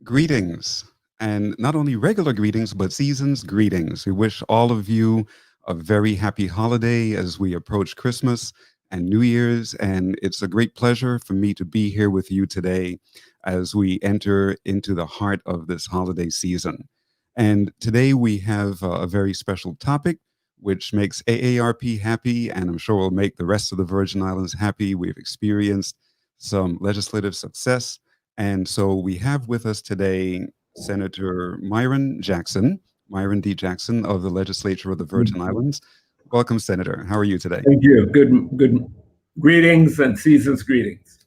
Greetings, and not only regular greetings, but season's greetings. We wish all of you a very happy holiday as we approach Christmas and New Year's. And it's a great pleasure for me to be here with you today as we enter into the heart of this holiday season. And today we have a very special topic, which makes AARP happy, and I'm sure will make the rest of the Virgin Islands happy. We've experienced some legislative success, and so we have with us today Senator Myron D. Jackson of the Legislature of the Virgin Islands. Welcome, Senator. How are you today? Thank you. Good greetings and season's greetings.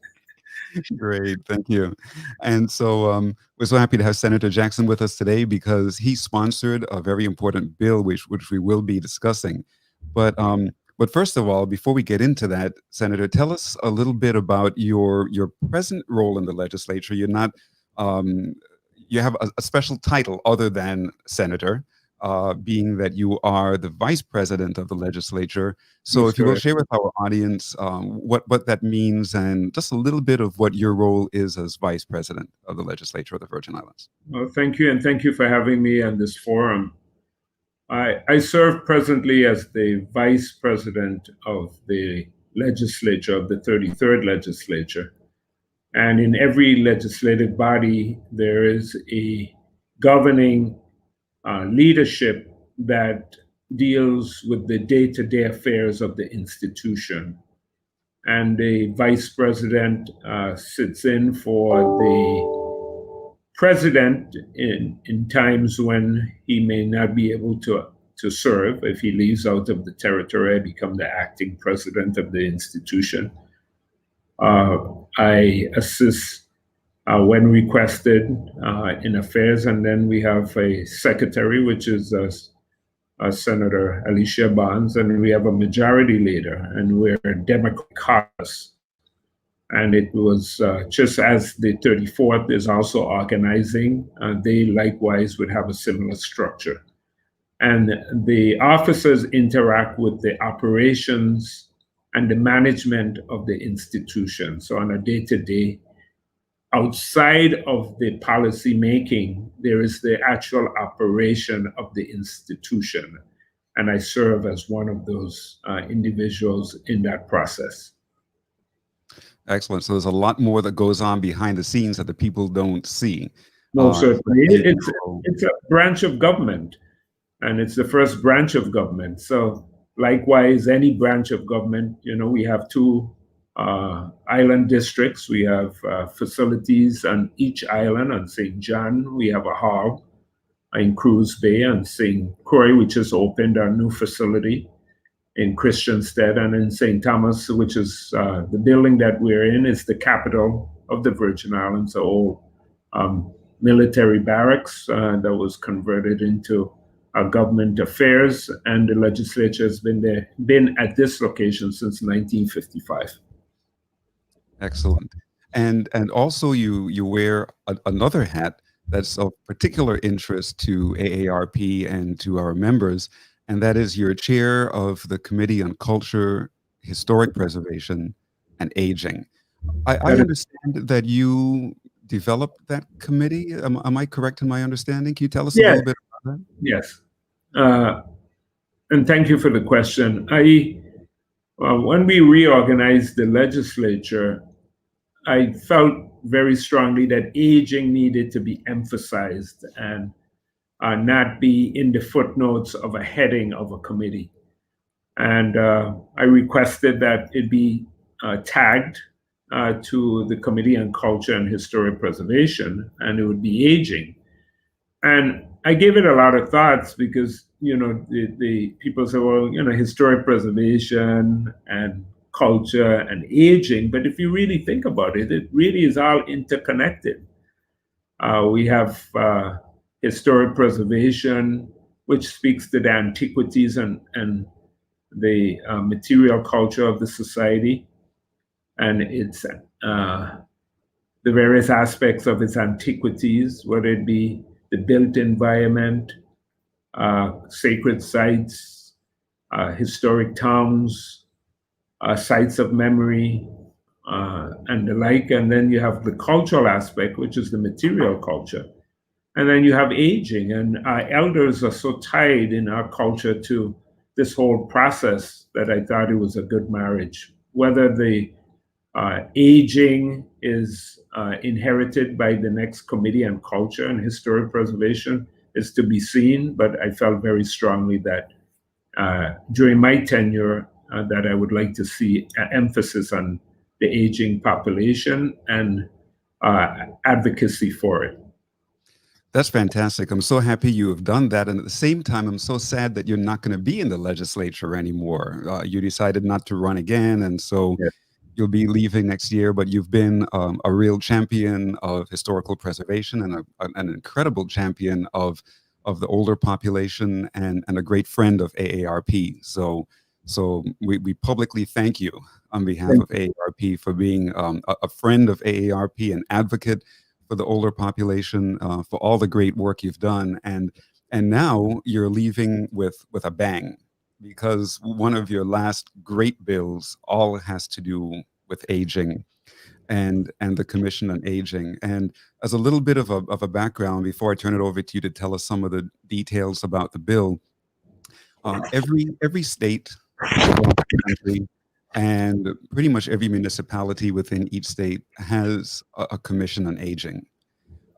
Great, thank you. And so we're so happy to have Senator Jackson with us today because he sponsored a very important bill, which we will be discussing. But first of all, before we get into that, Senator, tell us a little bit about your present role in the legislature. You're not, you have a special title other than senator, being that you are the vice president of the legislature. So That's if you will correct. share with our audience what that means and just a little bit of what your role is as vice president of the legislature of the Virgin Islands. Well, thank you, and thank you for having me on this forum. I serve presently as the vice president of the legislature, of the 33rd legislature. And in every legislative body, there is a governing leadership that deals with the day-to-day affairs of the institution. And the vice president sits in for the president in times when he may not be able to serve. If he leaves out of the territory, I become the acting president of the institution. I assist when requested in affairs, and then we have a secretary, which is Senator Alicia Barnes, and we have a majority leader, and we're a Democratic caucus. And it was just as the 34th is also organizing, they likewise would have a similar structure. And the officers interact with the operations and the management of the institution. So on a day-to-day, outside of the policy making, there is the actual operation of the institution. And I serve as one of those individuals in that process. Excellent. So there's a lot more that goes on behind the scenes that the people don't see. No, certainly. It's a branch of government, and it's the first branch of government. So likewise, any branch of government, we have two island districts. We have facilities on each island. On St. John, we have a hall in Cruz Bay, and St. Croix, which has opened our new facility in Christiansted, and in St. Thomas, which is the building that we're in, is the capital of the Virgin Islands, the old military barracks that was converted into government affairs, and the legislature has been at this location since 1955. Excellent. And also you wear another hat that's of particular interest to AARP and to our members, and that is you're chair of the Committee on Culture, Historic Preservation, and Aging. I understand that you developed that committee. Am I correct in my understanding? Can you tell us a little bit about that? Yes. And thank you for the question. When we reorganized the legislature, I felt very strongly that aging needed to be emphasized and not be in the footnotes of a heading of a committee. And I requested that it be tagged to the Committee on Culture and Historic Preservation, and it would be aging. And I gave it a lot of thoughts because, the people say, well, historic preservation and culture and aging. But if you really think about it, it really is all interconnected. We have historic preservation, which speaks to the antiquities and the material culture of the society, and its the various aspects of its antiquities, whether it be the built environment, sacred sites, historic towns, sites of memory, and the like. And then you have the cultural aspect, which is the material culture. And then you have aging, and our elders are so tied in our culture to this whole process that I thought it was a good marriage. Whether the aging is inherited by the next Committee on Culture and Historic Preservation is to be seen, but I felt very strongly that during my tenure that I would like to see an emphasis on the aging population and advocacy for it. That's fantastic. I'm so happy you have done that. And at the same time, I'm so sad that you're not going to be in the legislature anymore. You decided not to run again. And so Yeah. you'll be leaving next year, but you've been a real champion of historical preservation and an incredible champion of the older population and a great friend of AARP. So we publicly thank you on behalf Thank of AARP for being a friend of AARP, an advocate for the older population, for all the great work you've done, and now you're leaving with a bang, because one of your last great bills all has to do with aging and the Commission on Aging. And as a little bit of a background, before I turn it over to you to tell us some of the details about the bill, every state across the country and pretty much every municipality within each state has a Commission on Aging.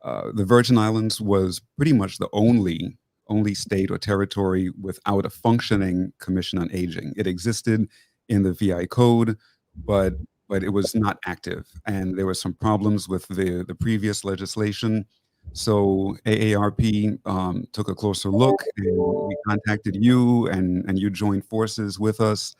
The Virgin Islands was pretty much the only state or territory without a functioning Commission on Aging. It existed in the VI code, but it was not active, and there were some problems with the previous legislation. So AARP took a closer look, and we contacted you, and you joined forces with us,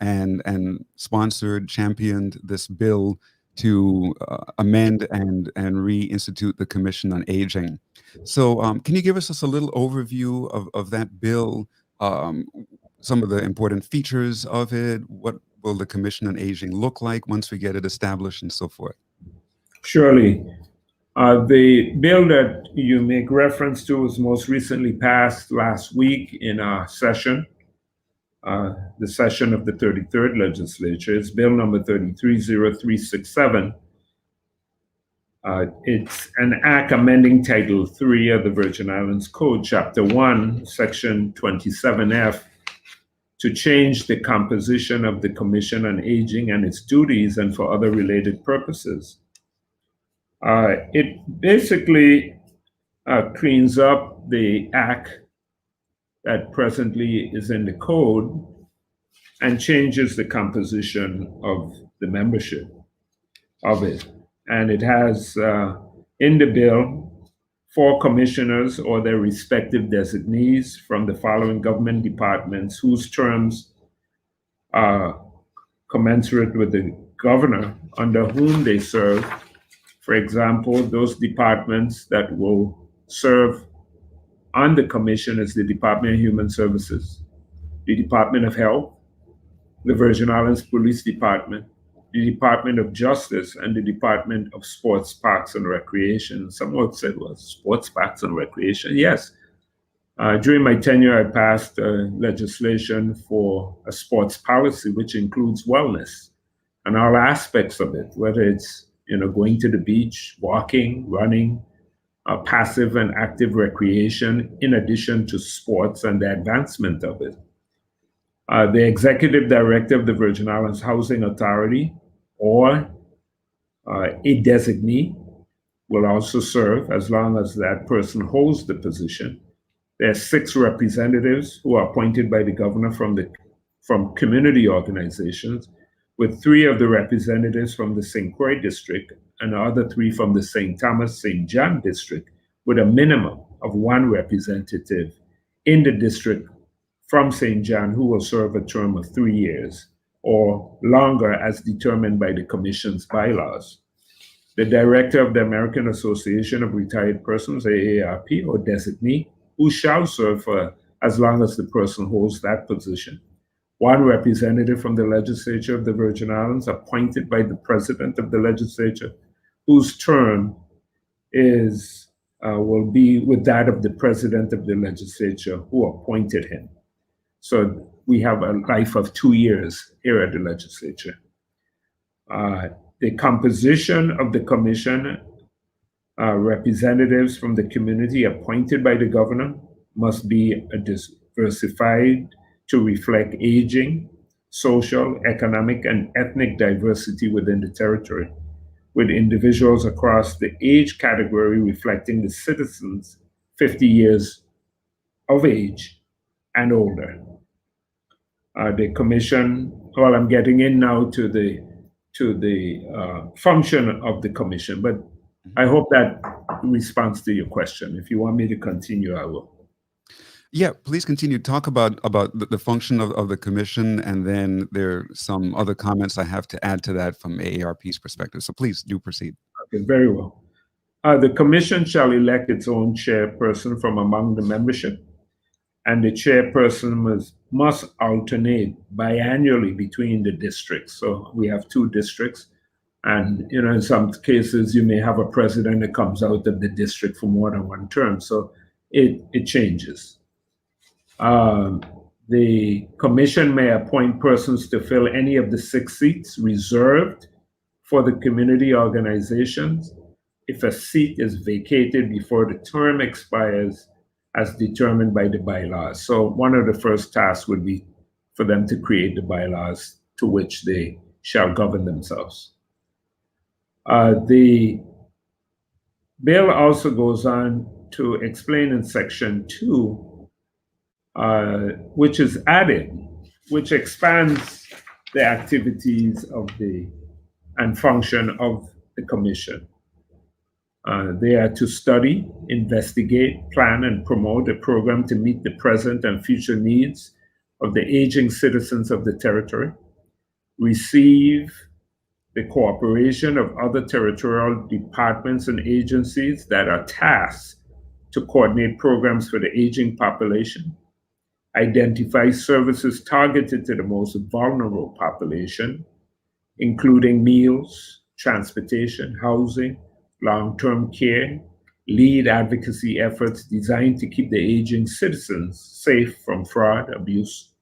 and sponsored, championed this bill to amend and reinstitute the Commission on Aging. So can you give us just a little overview of that bill, some of the important features of it? What will the Commission on Aging look like once we get it established, and so forth? Surely. The bill that you make reference to was most recently passed last week in our session, the session of the 33rd legislature. It's bill number 330367. It's an act amending Title III of the Virgin Islands Code, Chapter 1, Section 27F, to change the composition of the Commission on Aging and its duties and for other related purposes. It basically cleans up the act that presently is in the code and changes the composition of the membership of it. And it has in the bill 4 commissioners or their respective designees from the following government departments whose terms are commensurate with the governor under whom they serve. For example, those departments that will serve on the commission is the Department of Human Services, the Department of Health, the Virgin Islands Police Department, the Department of Justice, and the Department of Sports, Parks, and Recreation. Someone said, well, sports, parks, and recreation. Yes. During my tenure, I passed legislation for a sports policy, which includes wellness and all aspects of it, whether it's going to the beach, walking, running, passive and active recreation, in addition to sports and the advancement of it. The executive director of the Virgin Islands Housing Authority or a designee will also serve as long as that person holds the position. There are 6 representatives who are appointed by the governor from community organizations, with 3 of the representatives from the St. Croix district and the other 3 from the St. Thomas, St. John district, with a minimum of 1 representative in the district from St. John who will serve a term of 3 years or longer as determined by the Commission's bylaws. The director of the American Association of Retired Persons, AARP, or designee, who shall serve for as long as the person holds that position. 1 representative from the legislature of the Virgin Islands appointed by the president of the legislature, whose term will be with that of the president of the legislature who appointed him. So we have a life of 2 years here at the legislature. The composition of the commission, representatives from the community appointed by the governor must be diversified to reflect aging, social, economic, and ethnic diversity within the territory, with individuals across the age category reflecting the citizens 50 years of age and older. The commission, well, I'm getting in now to the function of the commission, but Mhm. I hope that responds to your question. If you want me to continue, I will. Yeah, please continue. Talk about the function of the commission, and then there are some other comments I have to add to that from AARP's perspective. So please do proceed. Okay, very well. The commission shall elect its own chairperson from among the membership, and the chairperson must alternate biannually between the districts. So we have two districts, and in some cases you may have a president that comes out of the district for more than one term. So it changes. Um, the commission may appoint persons to fill any of the 6 seats reserved for the community organizations if a seat is vacated before the term expires as determined by the bylaws. So one of the first tasks would be for them to create the bylaws to which they shall govern themselves. The bill also goes on to explain in section 2, which is added, which expands the activities of the and function of the commission. They are to study, investigate, plan, and promote a program to meet the present and future needs of the aging citizens of the territory, receive the cooperation of other territorial departments and agencies that are tasked to coordinate programs for the aging population, identify services targeted to the most vulnerable population, including meals, transportation, housing, long-term care, lead advocacy efforts designed to keep the aging citizens safe from fraud, abuse,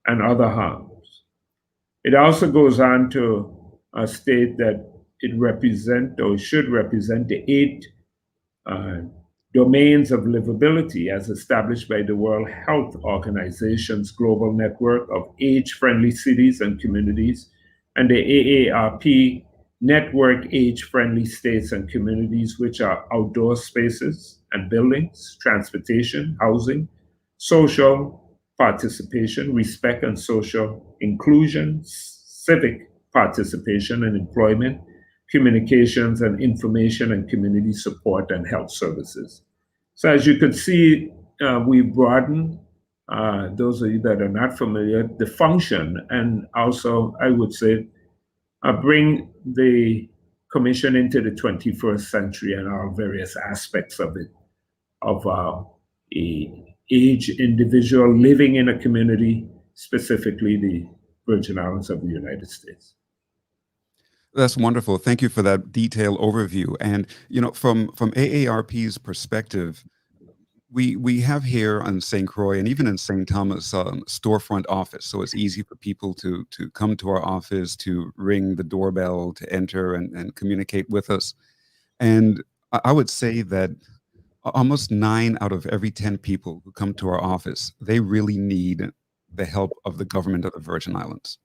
and other harms. It also goes on to state that it represent or should represent the 8 uh, domains of livability as established by the World Health Organization's global network of age-friendly cities and communities, and the AARP network age-friendly states and communities, which are outdoor spaces and buildings, transportation, housing, social participation, respect and social inclusion, civic participation and employment, communications and information and community support and health services. So as you could see, we broaden, those of you that are not familiar, the function, and also I would say bring the commission into the 21st century and our various aspects of it, of a age individual living in a community, specifically the Virgin Islands of the United States. That's wonderful. Thank you for that detailed overview. And from AARP's perspective, we have here on St. Croix and even in St. Thomas storefront office, so it's easy for people to come to our office, to ring the doorbell, to enter and communicate with us. And I would say that almost 9 out of every 10 people who come to our office, they really need the help of the government of the Virgin Islands,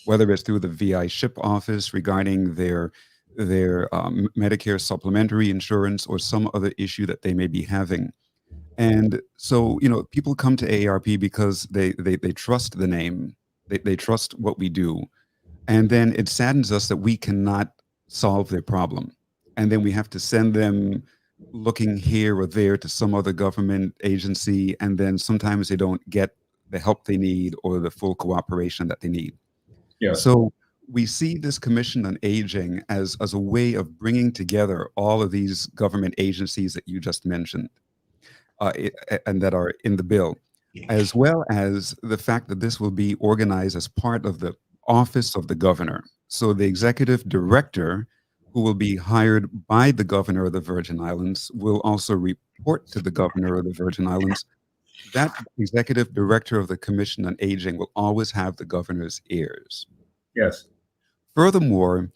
whether it's through the VI ship office regarding their Medicare supplementary insurance or some other issue that they may be having. And so, people come to AARP because they trust the name, they trust what we do, and then it saddens us that we cannot solve their problem, and then we have to send them looking here or there to some other government agency, and then sometimes they don't get the help they need or the full cooperation that they need. Yes, So we see this Commission on Aging as a way of bringing together all of these government agencies that you just mentioned, and that are in the bill, as well as the fact that this will be organized as part of the office of the governor. So the executive director, who will be hired by the governor of the Virgin Islands, will also report to the governor of the Virgin Islands. That executive director of the Commission on Aging will always have the governor's ears. yes, Furthermore,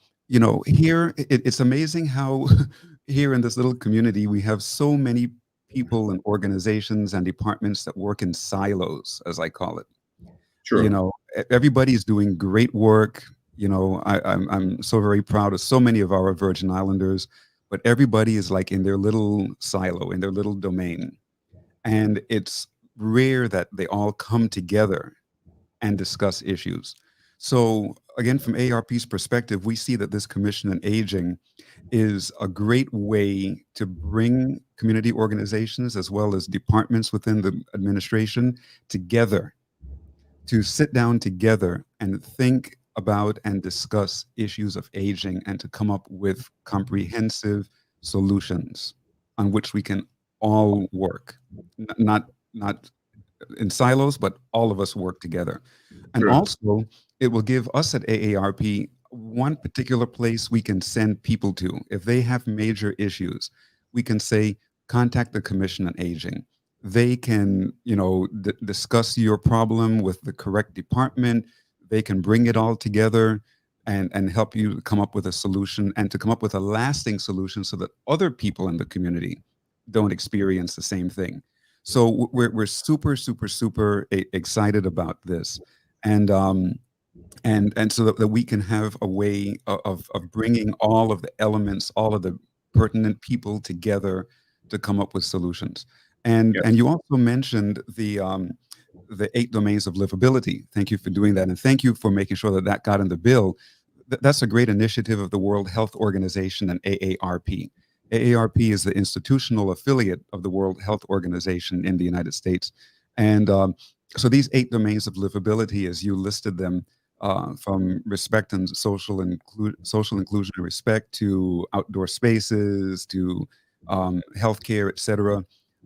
here it's amazing how here in this little community we have so many people and organizations and departments that work in silos, as I call it. True. Everybody's doing great work. I'm so very proud of so many of our Virgin Islanders, but everybody is like in their little silo, in their little domain. And it's rare that they all come together and discuss issues. So, again, from AARP's perspective, we see that this Commission on Aging is a great way to bring community organizations as well as departments within the administration together, to sit down together and think about and discuss issues of aging and to come up with comprehensive solutions on which we can all work. Not in silos, but all of us work together. And True. also, it will give us at AARP one particular place we can send people to. If they have major issues, we can say, contact the Commission on Aging. They can, discuss your problem with the correct department. They can bring it all together and help you come up with a solution and to come up with a lasting solution so that other people in the community don't experience the same thing. So we're super, super, super excited about this, and so that we can have a way of bringing all of the elements, all of the pertinent people together to come up with solutions. And Yes. you also mentioned the 8 domains of livability. Thank you for doing that, and thank you for making sure that that got in the bill. That's a great initiative of the World Health Organization and AARP. AARP is the institutional affiliate of the World Health Organization in the United States. And so these 8 domains of livability, as you listed them, from respect and social inclusion and respect to outdoor spaces to healthcare, et cetera,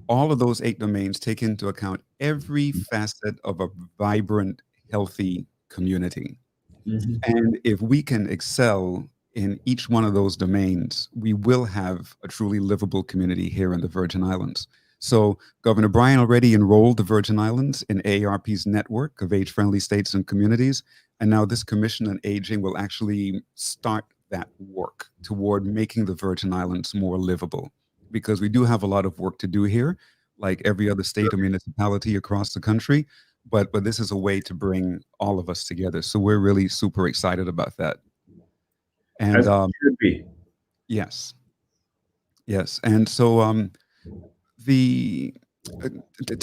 all of those 8 domains take into account every facet of a vibrant, healthy community. Mhm. And if we can excel in each one of those domains, we will have a truly livable community here in the Virgin Islands. So Governor Bryan already enrolled the Virgin Islands in AARP's network of age-friendly states and communities. And now this Commission on Aging will actually start that work toward making the Virgin Islands more livable, because we do have a lot of work to do here, like every other state or municipality across the country. But this is a way to bring all of us together. So we're really super excited about that. And As it should be. yes, yes. And so the uh,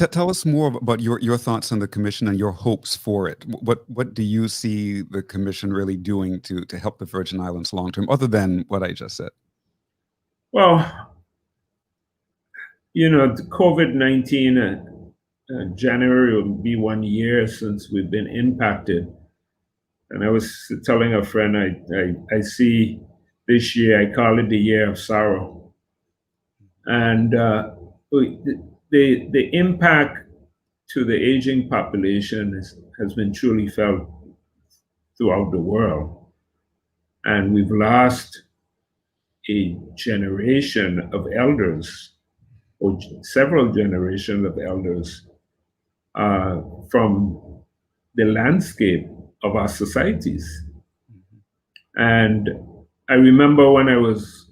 tell us more about your thoughts on the commission and your hopes for it. What do you see the commission really doing to help the Virgin Islands long term, other than what I just said? Well, the COVID-19, January will be 1 year since we've been impacted. And I was telling a friend, I see this year, I call it the year of sorrow. And the impact to the aging population has been truly felt throughout the world. And we've lost a generation of elders, or several generations of elders, from the landscape of our societies. And I remember when I was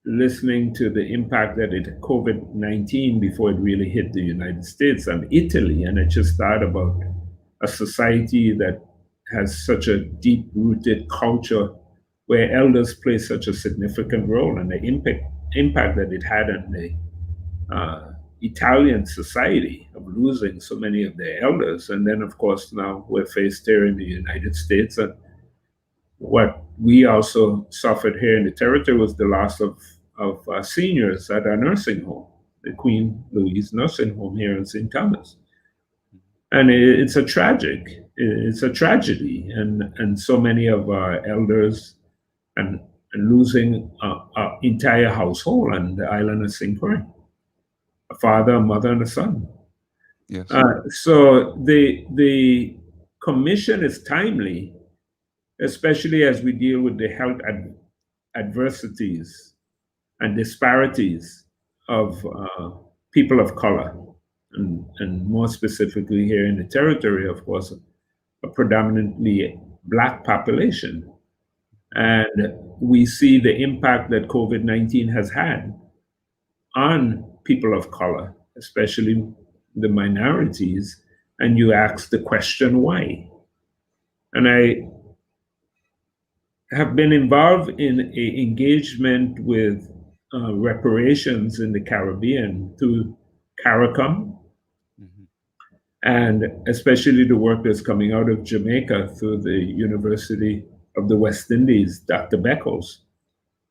listening to the impact that COVID-19 before it really hit the United States and Italy, and it just thought about a society that has such a deep-rooted culture where elders play such a significant role, and the impact that it had on the Italian society of losing so many of their elders. And then, of course, now we're faced here in the United States. And what we also suffered here in the territory was the loss of seniors at our nursing home, the Queen Louise Nursing Home here in St. Thomas. And it's a tragedy. And so many of our elders and losing our entire household on the island of St. Croix, a father, a mother, and a son. Yes. So the commission is timely, especially as we deal with the health adversities and disparities of people of color, and more specifically here in the territory, of course, a predominantly Black population. And we see the impact that COVID-19 has had on people of color, especially the minorities. And you ask the question, why? And I have been involved in a engagement with reparations in the Caribbean through CARICOM, Mhm. and especially the work that's coming out of Jamaica through the University of the West Indies, Dr. Beckles.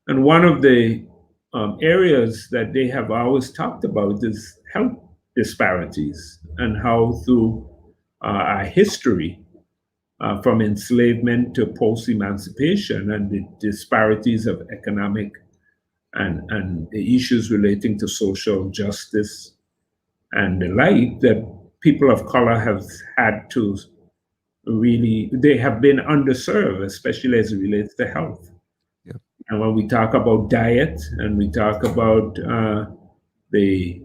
And one of the areas that they have always talked about is health disparities and how through our history, from enslavement to post-emancipation and the disparities of economic and the issues relating to social justice and the like, that people of color have had to really, they have been underserved, especially as it relates to health. Yep. And when we talk about diet and we talk about the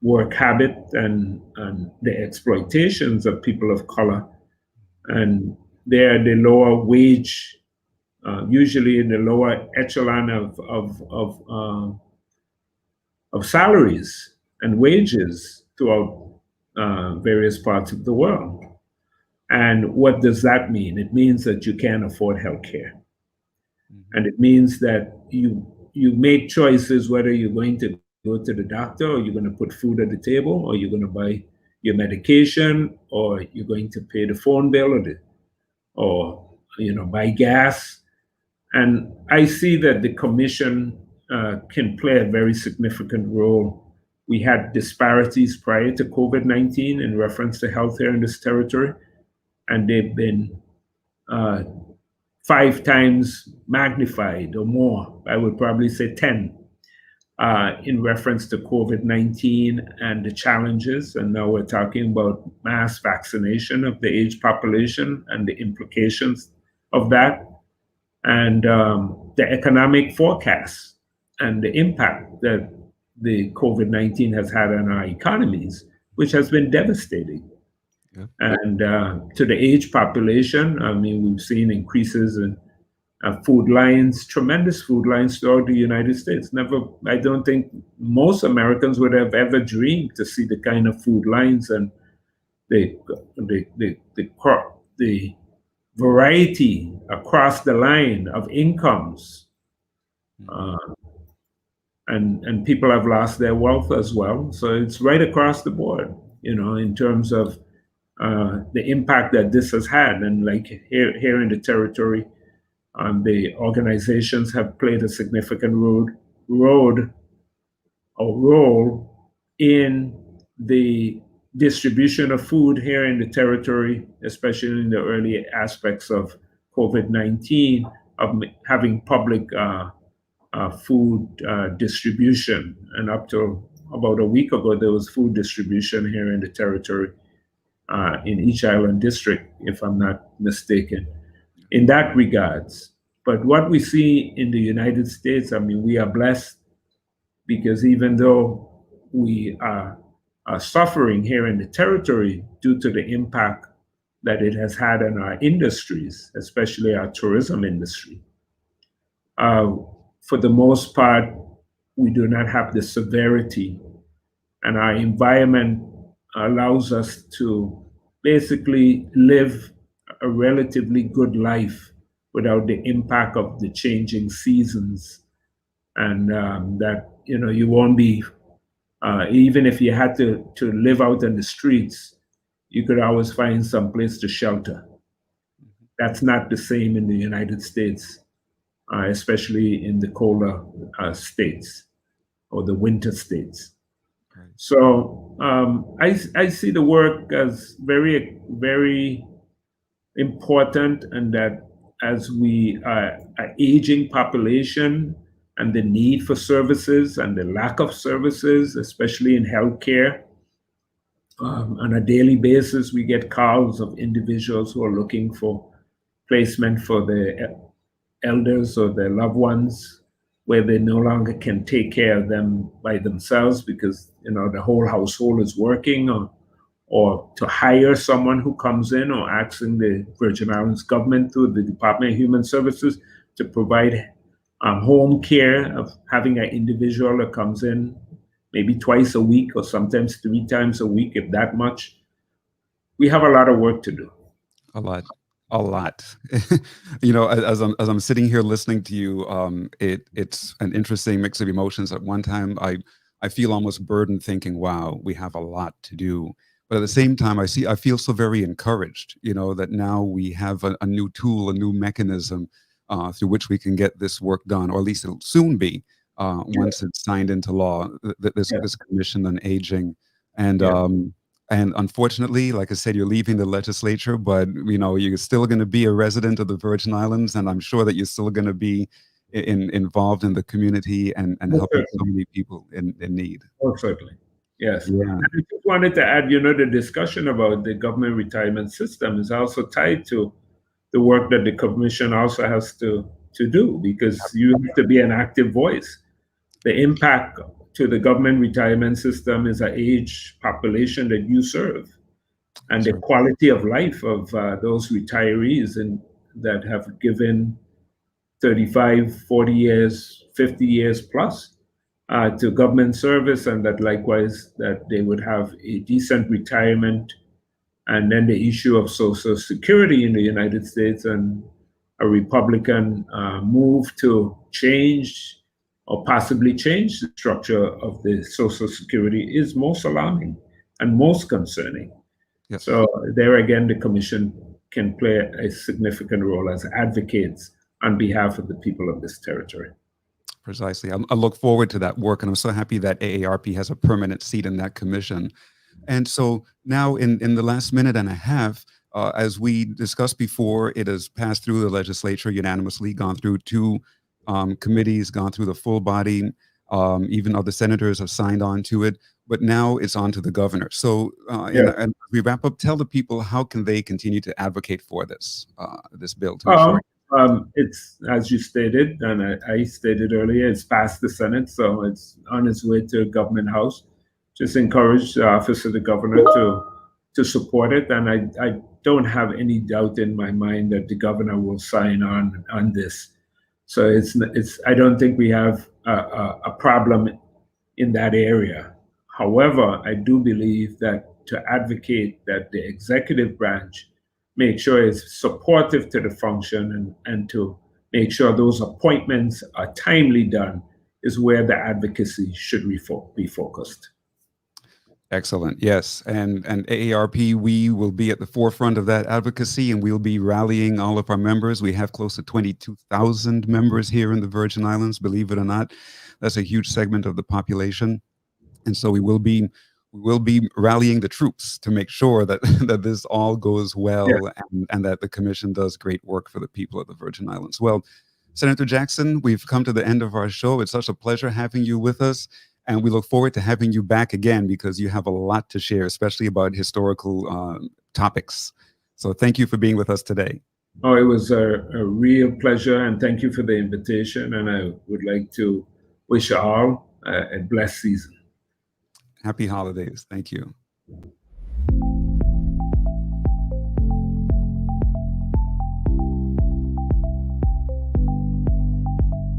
work habit and the exploitations of people of color, and they're the lower wage, usually in the lower echelon of salaries and wages throughout various parts of the world. And what does that mean? It means that you can't afford health care. And it means that you make choices whether you're going to go to the doctor, or you're going to put food at the table, or you're going to buy your medication, or you're going to pay the phone bill, or buy gas. And I see that the commission can play a very significant role. We had disparities prior to COVID-19 in reference to healthcare in this territory, and they've been 5 times magnified or more. I would probably say 10 in reference to COVID-19 and the challenges. And now we're talking about mass vaccination of the age population and the implications of that, and the economic forecasts and the impact that the COVID-19 has had on our economies, which has been devastating. Yeah. And to the age population, I mean, we've seen increases in food lines, tremendous food lines throughout the United States. I don't think most Americans would have ever dreamed to see the kind of food lines and the variety across the line of incomes. And people have lost their wealth as well. So it's right across the board, in terms of the impact that this has had. And like here in the territory, the organizations have played a significant role in the distribution of food here in the territory, especially in the early aspects of COVID-19, of having public food distribution. And up to about a week ago, there was food distribution here in the territory, in each island district, if I'm not mistaken, in that regards. But what we see in the United States, I mean, we are blessed, because even though we are suffering here in the territory due to the impact that it has had on our industries, especially our tourism industry, for the most part, we do not have the severity, and our environment allows us to basically live a relatively good life without the impact of the changing seasons. And that, you won't be, even if you had to live out in the streets, you could always find some place to shelter. That's not the same in the United States, especially in the colder states or the winter states. Right. So I see the work as very, very important, and that as we are an aging population, and the need for services and the lack of services, especially in healthcare, on a daily basis, we get calls of individuals who are looking for placement for their elders or their loved ones, where they no longer can take care of them by themselves because the whole household is working, or to hire someone who comes in, or asking the Virgin Islands government through the Department of Human Services to provide home care, of having an individual that comes in maybe twice a week or sometimes 3 times a week, if that much. We have a lot of work to do. A lot, a lot. As I'm sitting here listening to you, it's an interesting mix of emotions. At one time, I feel almost burdened, thinking, "Wow, we have a lot to do." But at the same time, I feel so very encouraged. That now we have a new tool, a new mechanism through which we can get this work done, or at least it'll soon be Yeah, once it's signed into law. yeah, This commission on aging, and yeah. unfortunately, like I said, you're leaving the legislature, but you're still going to be a resident of the Virgin Islands, and I'm sure that you're still going to be involved in the community and Most helping so certainly. many people in need. Most certainly. Yes. Yeah, And I just wanted to add, the discussion about the government retirement system is also tied to the work that the commission also has to do, because you have to be an active voice. The impact to the government retirement system is an age population that you serve, and the sure. quality of life of those retirees and that have given 35, 40 years, 50 years plus to government service, and that likewise that they would have a decent retirement. And then the issue of Social Security in the United States, and a Republican move to change or possibly change the structure of the Social Security is most alarming and most concerning. Yes. So there again, the commission can play a significant role as advocates on behalf of the people of this territory. Precisely. I look forward to that work, and I'm so happy that AARP has a permanent seat in that commission. And so now, in the last minute and a half, as we discussed before, it has passed through the legislature unanimously, gone through two committees, gone through the full body. Even other senators have signed on to it, but now it's on to the governor. So, Yeah. and we wrap up. Tell the people, how can they continue to advocate for this bill to make Um, sure. it's as you stated, and I stated earlier, it's passed the Senate, so it's on its way to Government House. Just encourage the office of the governor to support it, and I don't have any doubt in my mind that the governor will sign on this. So it's I don't think we have a problem in that area. However, I do believe that to advocate that the executive branch make sure it's supportive to the function, and to make sure those appointments are timely done is where the advocacy should be focused. Excellent. Yes. And AARP, we will be at the forefront of that advocacy, and we'll be rallying all of our members. We have close to 22,000 members here in the Virgin Islands, believe it or not. That's a huge segment of the population. And so we will be rallying the troops to make sure that that this all goes Yeah. well, and that the commission does great work for the people of the Virgin Islands. Well, Senator Jackson, we've come to the end of our show. It's such a pleasure having you with us. And we look forward to having you back again, because you have a lot to share, especially about historical topics. So thank you for being with us today. Oh, it was a real pleasure, and thank you for the invitation. And I would like to wish you all a blessed season. Happy holidays. Thank you.